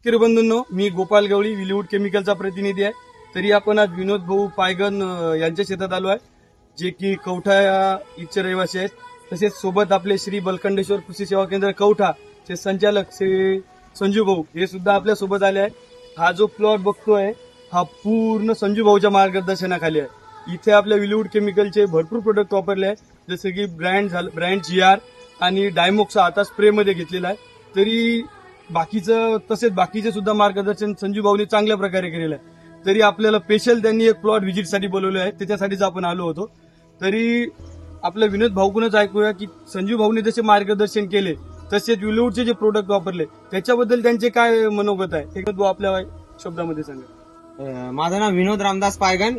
शेतकरी बंधूंनो, मी गोपाल गवळी विलीवूड केमिकलचा प्रतिनिधी आहे. तरी आपण आज विनोद भाऊ पायगन यांच्या शेतात आलो आहे, जे की कवठा इथचे रहिवासी आहेत. तसेच सोबत आपले श्री बलखंडेश्वर कृषी सेवा केंद्र कवठा चे संचालक श्री संजू भाऊ हे सुद्धा आपल्या सोबत आले आहेत. हा जो प्लॉट बघतोय हा पूर्ण संजू भाऊच्या मार्गदर्शनाखाली आहे. इथे आपल्या विलीवूड केमिकलचे भरपूर प्रोडक्ट वापरले आहेत, जसे की ब्रँड GR आणि डायमोक्सा आता स्प्रे मध्ये घेतलेला आहे. तरी बाकीचे सुद्धा मार्गदर्शन संजू भाऊनी चांगल्या प्रकारे केलेलं आहे. तरी आपल्याला स्पेशल त्यांनी एक प्लॉट व्हिजिटसाठी बोलवलं आहे, त्याच्यासाठीच आपण आलो होतो. तरी आपलं विनोद भाऊकडूनच ऐकूया की संजू भाऊने जसे मार्गदर्शन केले तसेच विलीवूडचे जे प्रोडक्ट वापरले त्याच्याबद्दल त्यांचे काय मनोगत आहे ते भाऊ आपल्या शब्दामध्ये सांगा. माझं नाव विनोद रामदास पायगन,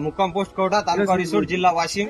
मुक्काम पोस्ट कवठा, तालुका रिसोड, जिल्हा वाशिम.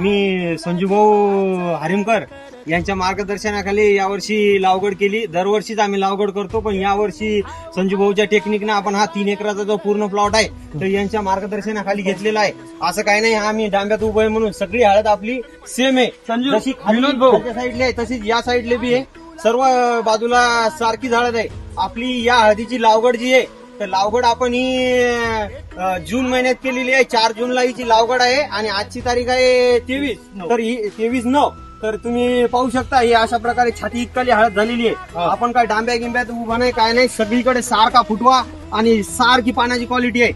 मी संजूभाऊ हरिमकर यांच्या मार्गदर्शनाखाली यावर्षी लागवड केली. दरवर्षीच आम्ही लागवड करतो, पण यावर्षी संजूभाऊच्या टेक्निकने आपण हा 3 एकराचा जो पूर्ण प्लॉट आहे तो यांच्या मार्गदर्शनाखाली घेतलेला आहे. असं काही नाही आम्ही डांब्यात उभं आहे म्हणून, सगळी हळद आपली सेम आहे. जशी विनोद भाऊ साईडला आहे तशीच या साईडला बी आहे, सर्व बाजूला सारखीच हळद आहे. आपली या हळदीची लागवड जी आहे तर लागवड आपण ही जून महिन्यात केलेली आहे. 4 जूनला हिची लागवड आहे आणि आजची तारीख आहे 23. तर ही 23/9. तर तुम्ही पाहू शकता ही अशा प्रकारे छाती इतकाली हळद झालेली आहे. आपण काय डांब्या गिंब्यात उभा नाही, काय नाही, सगळीकडे सारखा फुटवा आणि सारखी पाण्याची क्वालिटी आहे.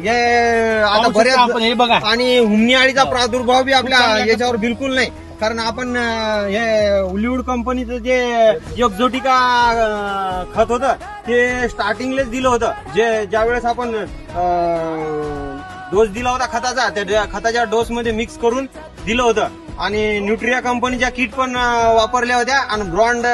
हे आता बऱ्याच आणि हुमणी अळीचा प्रादुर्भाव बी आपल्या याच्यावर बिलकुल नाही. कारण आपण हे विलीवूड कंपनीचं जे एक्झोटिका खत होतं ते स्टार्टिंगलाच दिलं होतं. ज्यावेळेस आपण डोस दिला होता खताचा, त्या खताच्या डोस मध्ये मिक्स करून दिलं होतं. आणि न्यूट्रिया कंपनीच्या किट पण वापरल्या होत्या. आणि ब्रॉन्ड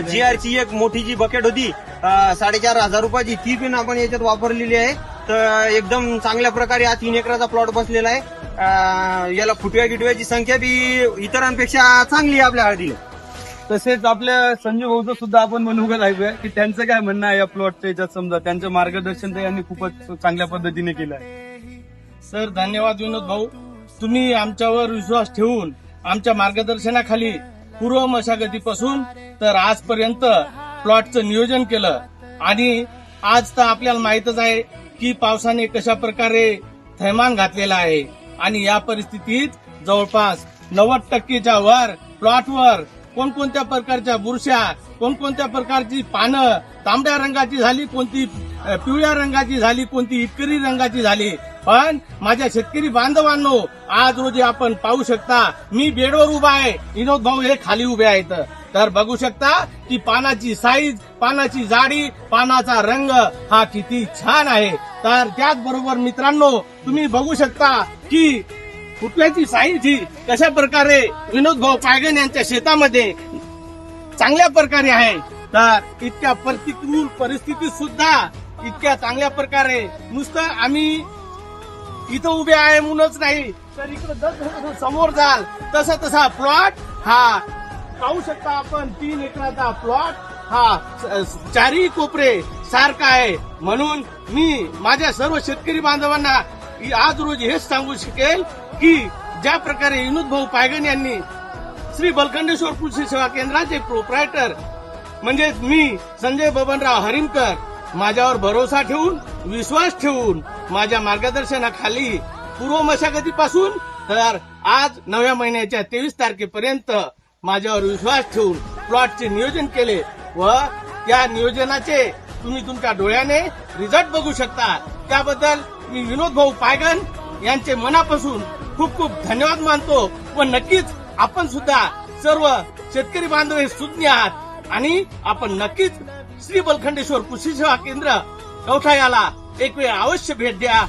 GR ची एक मोठी जी बकेट होती 4,500 रुपयाची, ती पण आपण याच्यात वापरलेली आहे. तर एकदम चांगल्या प्रकारे हा 3 एकराचा प्लॉट बसलेला आहे. याला फुटव्या गिटव्याची संख्या बी इतरांपेक्षा चांगली आहे आपल्या हळदीला. तसेच आपल्या संजू भाऊचं सुद्धा आपण मनोगत ऐकूया की त्यांचं काय म्हणणं आहे या प्लॉटच्या याच्यात. समजा त्यांचं मार्गदर्शन तर यांनी खूपच चांगल्या पद्धतीने केलं आहे. सर धन्यवाद विनोद भाऊ, तुम्ही आमच्यावर विश्वास ठेवून आमच्या मार्गदर्शनाखाली पूर्व मशागतीपासून तर आजपर्यंत प्लॉटचं नियोजन केलं. आणि आज तर आपल्याला माहितच आहे की पावसाने कशा प्रकारे थैमान घातलेला आहे. आणि या परिस्थितीत जवळपास 90% वर प्लॉटवर कोणकोणत्या प्रकारच्या बुरश्या, कोणकोणत्या प्रकारची पानं तांबड्या रंगाची झाली, कोणती पिवळ्या रंगाची झाली, कोणती इटकरी रंगाची झाली. पण माझ्या शेतकरी बांधवांनो, आज रोजी आपण पाहू शकता मी बेडवर उभा आहे, विनोद भाऊ हे खाली उभे आहेत. तर बघू शकता की पानाची साईज, पानाची जाडी, पानाचा रंग हा किती छान आहे. तर त्याचबरोबर मित्रांनो तुम्ही बघू शकता की फुटव्याची साईज ही कशा प्रकारे विनोद भाऊ पायगन यांच्या शेतामध्ये चांगल्या प्रकारे आहे. तर इतक्या प्रतिकूल परिस्थितीत सुद्धा इतक्या चांगल्या प्रकारे नुसतं आम्ही इथं उभे आहे म्हणूनच नाही, तर इकडं समोर जाल तसा प्लॉट हा पाहू शकता आपण. 3 एकराचा प्लॉट हा 4ही कोपरे सारखा आहे. म्हणून मी माझ्या सर्व शेतकरी बांधवांना आज रोजी हेच सांगू शकेल की ज्या प्रकारे विनोद भाऊ पायगन यांनी श्री बलखंडेश्वर कृषी सेवा केंद्राचे प्रोप्रायटर म्हणजे मी संजय बबनराव हरिमकर माझ्यावर भरोसा ठेवून, विश्वास ठेवून माझ्या मार्गदर्शनाखाली पूर्व मशागतीपासून तर आज 9व्या महिन्याच्या 23 तारखेपर्यंत माझ्यावर विश्वास ठेवून प्लॉटचे नियोजन केले व त्या नियोजनाचे तुम्ही तुमच्या डोळ्याने रिझल्ट बघू शकता. त्याबद्दल मी विनोद भाऊ पायगन यांचे मनापासून खूप खूप धन्यवाद मानतो. व नक्कीच आपण सुद्धा सर्व शेतकरी बांधव हे सुज्ञ आहात आणि आपण नक्कीच श्री बलखंडेश्वर कृषी सेवा केंद्र कवठा याला एक वेळ अवश्य भेट द्या.